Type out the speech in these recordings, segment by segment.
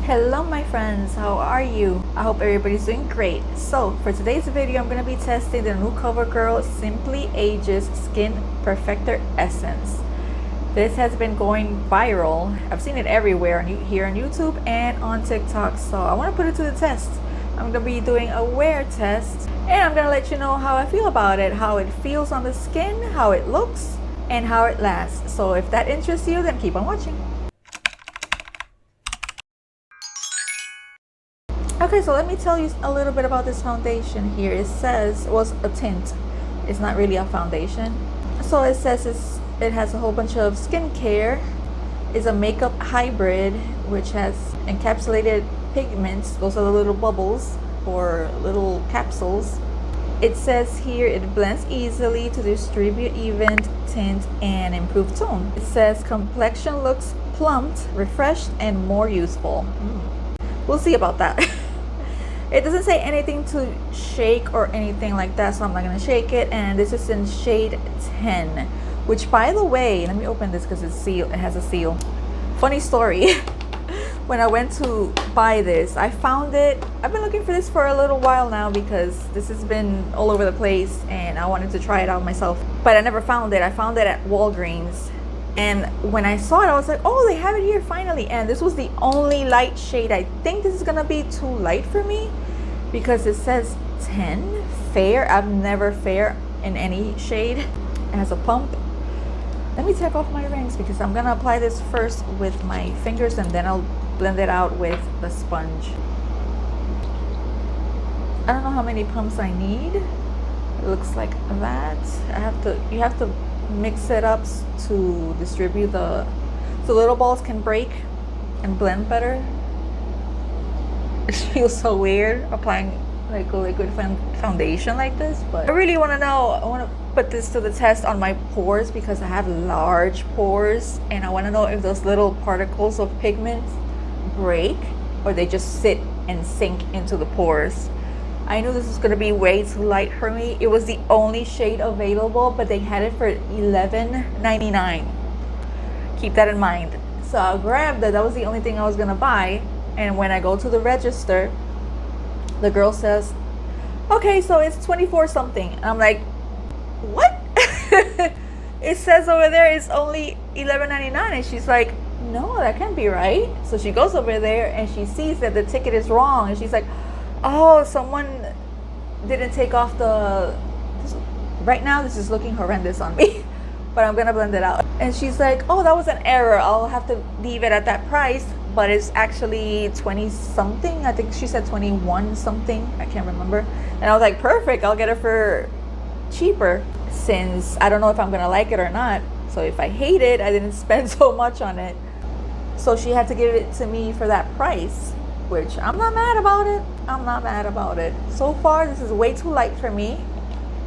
Hello my friends, how are you? I hope everybody's doing great. So for today's video, I'm going to be testing the new Covergirl Simply Ageless Skin Perfector Essence. This has been going viral. I've seen it everywhere here on YouTube and on TikTok, so I want to put it to the test. I'm going to be doing a wear test and I'm going to let you know how I feel about it, how it feels on the skin, how it looks, and how it lasts. So if that interests you, then keep on watching. Okay, so let me tell you a little bit about this foundation here. It says it was a tint. It's not really a foundation. So it says it has a whole bunch of skincare. It's a makeup hybrid which has encapsulated pigments. Those are the little bubbles or little capsules. It says here it blends easily to distribute even tint and improve tone. It says complexion looks plumped, refreshed, and more youthful. We'll see about that. It doesn't say anything to shake or anything like that, so I'm not gonna shake it. And this is in shade 10, which, by the way, let me open this because it's sealed. It has a seal. Funny story. When I went to buy this, I found it. I've been looking for this for a little while now because this has been all over the place and I wanted to try it out myself, but I never found it. I found it at Walgreens. And when I saw it, I was like, oh, they have it here finally. And this was the only light shade. I think this is gonna be too light for me because it says 10 fair. I've never fair in any shade. It has a pump. Let me take off my rings because I'm gonna apply this first with my fingers and then I'll blend it out with the sponge. I don't know how many pumps I need. It looks like that. You have to mix it up to distribute so little balls can break and blend better. It feels so weird applying like a liquid foundation like this, but I really want to know. I want to put this to the test on my pores because I have large pores and I want to know if those little particles of pigment break or they just sit and sink into the pores. I knew this was going to be way too light for me. It was the only shade available, but they had it for $11.99. Keep that in mind. So I grabbed it. That was the only thing I was going to buy. And when I go to the register, the girl says, okay, so it's 24 something. And I'm like, what? It says over there it's only $11.99. And she's like, no, that can't be right. So she goes over there and she sees that the ticket is wrong. And she's like, oh, someone didn't take off right now this is looking horrendous on me, but I'm gonna blend it out. And she's like, oh, that was an error. I'll have to leave it at that price, but it's actually 20 something. I think she said 21 something. I can't remember. And I was like, perfect. I'll get it for cheaper since I don't know if I'm gonna like it or not. So if I hate it, I didn't spend so much on it. So she had to give it to me for that price, which I'm not mad about it. I'm not mad about it. So far, this is way too light for me.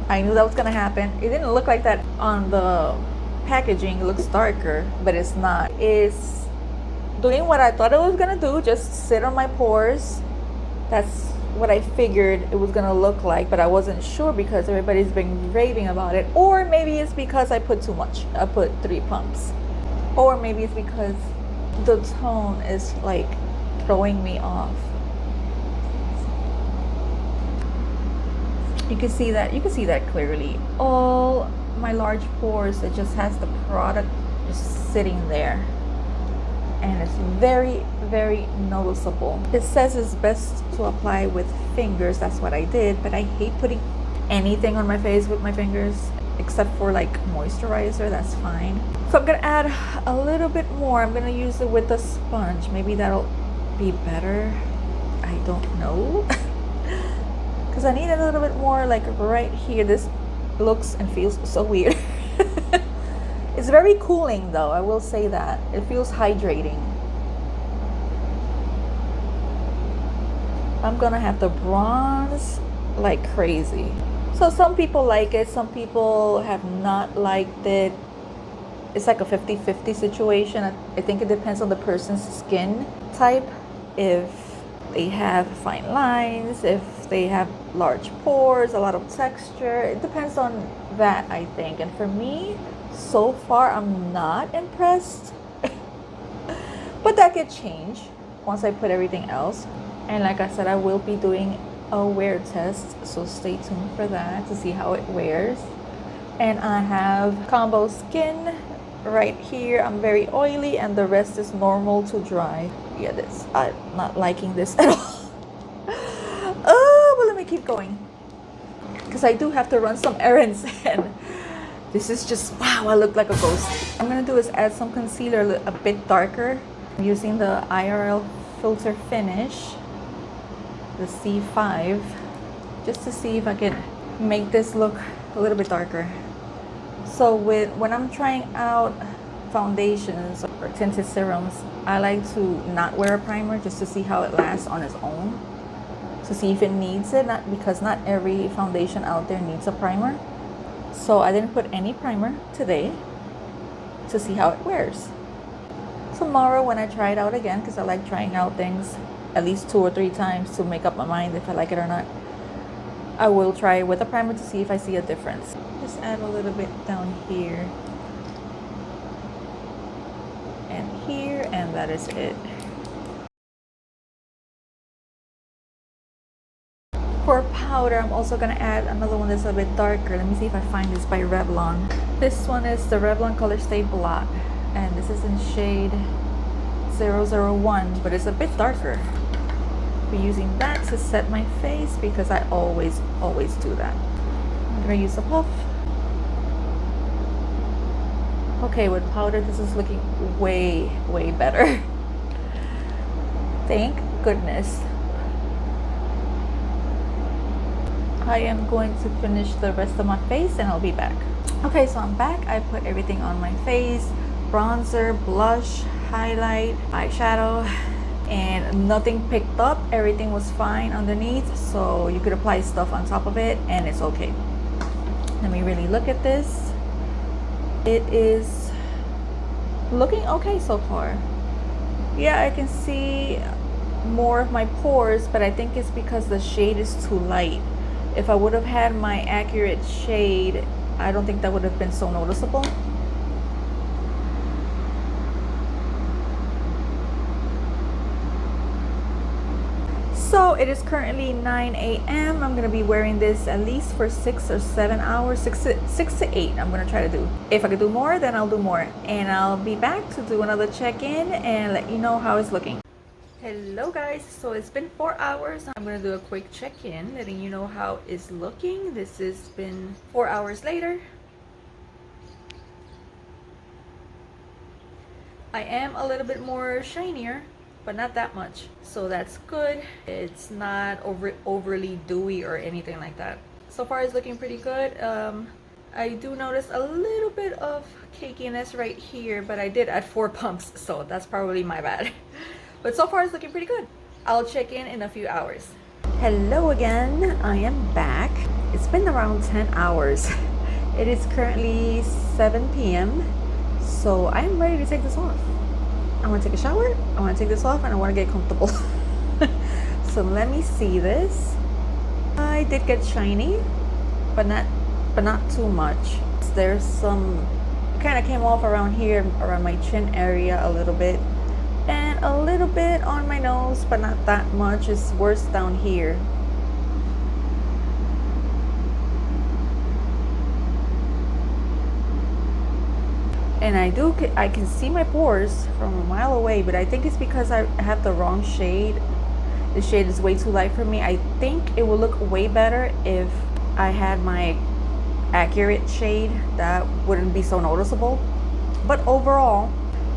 I knew that was gonna happen. It didn't look like that on the packaging. It looks darker, but it's not. It's doing what I thought it was gonna do, just sit on my pores. That's what I figured it was gonna look like, but I wasn't sure because everybody's been raving about it. Or maybe it's because I put too much. I put 3 pumps. Or maybe it's because the tone is like throwing me off. You can see that clearly. All my large pores, it just has the product just sitting there and it's very, very noticeable. It says it's best to apply with fingers. That's what I did, but I hate putting anything on my face with my fingers except for like moisturizer. That's fine. So I'm gonna add a little bit more. I'm gonna use it with a sponge. Maybe that'll be better. I don't know. Because I need a little bit more like right here. This looks and feels so weird. It's very cooling though, I will say that. It feels hydrating. I'm gonna have to bronze like crazy. So some people like it, some people have not liked it. It's like a 50-50 situation. I think it depends on the person's skin type. If they have fine lines, if they have large pores, a lot of texture, it depends on that, I think. And for me, so far I'm not impressed. But that could change. once I put everything else. And like I said, I will be doing a wear test, so stay tuned for that to see how it wears. And I have combo skin right here. I'm very oily and the rest is normal to dry. Yeah, this, I'm not liking this at all. Oh, but let me keep going because I do have to run some errands and this is just, wow, I look like a ghost. What I'm gonna do is add some concealer a bit darker. I'm using the IRL Filter Finish, the C5, just to see if I can make this look a little bit darker. So when I'm trying out foundations or tinted serums, I like to not wear a primer just to see how it lasts on its own, to see if it needs it, because not every foundation out there needs a primer. So I didn't put any primer today to see how it wears. Tomorrow when I try it out again, because I like trying out things at least 2 or 3 times to make up my mind if I like it or not, I will try it with a primer to see if I see a difference. Just add a little bit down here and here, and that is it. For powder, I'm also gonna add another one that's a bit darker. Let me see if I find this by Revlon. This one is the Revlon Color Stay Blot, and this is in shade 001, but it's a bit darker. I'll be using that to set my face because I always do that. I'm gonna use a puff. Okay, with powder, this is looking way better. Thank goodness. I am going to finish the rest of my face and I'll be back. Okay, so I'm back. I put everything on my face: bronzer, blush, highlight, eyeshadow, and nothing picked up. Everything was fine underneath, so you could apply stuff on top of it and it's okay. Let me really look at this. It is looking okay so far. Yeah, I can see more of my pores, but I think it's because the shade is too light. If I would have had my accurate shade, I don't think that would have been so noticeable. So it is currently 9 a.m. I'm gonna be wearing this at least for 6 or 7 hours, 6 to 8. I'm gonna try to do. If I could do more, then I'll do more. And I'll be back to do another check-in and let you know how it's looking. Hello guys, so it's been 4 hours. I'm gonna do a quick check-in, letting you know how it's looking. This has been 4 hours later. I am a little bit more shinier, but not that much, so that's good. It's not overly dewy or anything like that. So far it's looking pretty good. I do notice a little bit of cakiness right here, but I did add 4 pumps, so that's probably my bad. But so far it's looking pretty good. I'll check in a few hours. Hello again, I am back. It's been around 10 hours. It is currently 7 p.m. So I am ready to take this off. I want to take a shower, I want to take this off, and I want to get comfortable. So let me see this. I did get shiny, but not too much. There's some, kind of came off around here, around my chin area a little bit. And a little bit on my nose, but not that much. It's worse down here. And I can see my pores from a mile away, but I think it's because I have the wrong shade. The shade is way too light for me. I think it would look way better if I had my accurate shade. That wouldn't be so noticeable. But overall,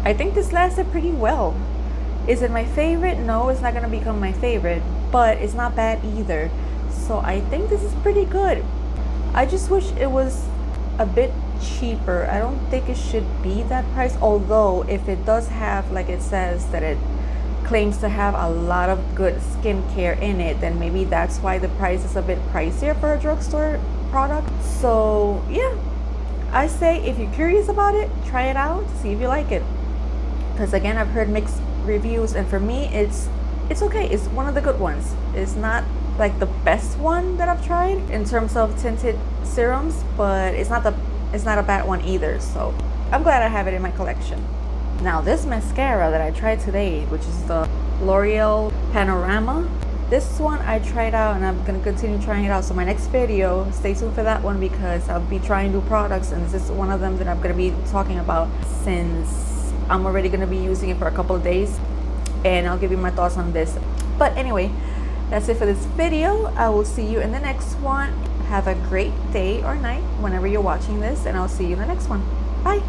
I think this lasted pretty well. Is it my favorite? No, it's not gonna become my favorite, but it's not bad either. So I think this is pretty good. I just wish it was a bit cheaper. I don't think it should be that price, although if it does have, like it says that it claims to have a lot of good skincare in it, then maybe that's why the price is a bit pricier for a drugstore product. So yeah, I say if you're curious about it, try it out, see if you like it. Because again, I've heard mixed reviews, and for me it's okay. It's one of the good ones. It's not like the best one that I've tried in terms of tinted serums, but it's not a bad one either. So I'm glad I have it in my collection. Now this mascara that I tried today, which is the L'Oreal Panorama. This one I tried out and I'm gonna continue trying it out. So my next video, stay tuned for that one, because I'll be trying new products, and this is one of them that I'm gonna be talking about, since I'm already gonna be using it for a couple of days, and I'll give you my thoughts on this. But anyway, that's it for this video. I will see you in the next one. Have a great day or night whenever you're watching this, and I'll see you in the next one. Bye.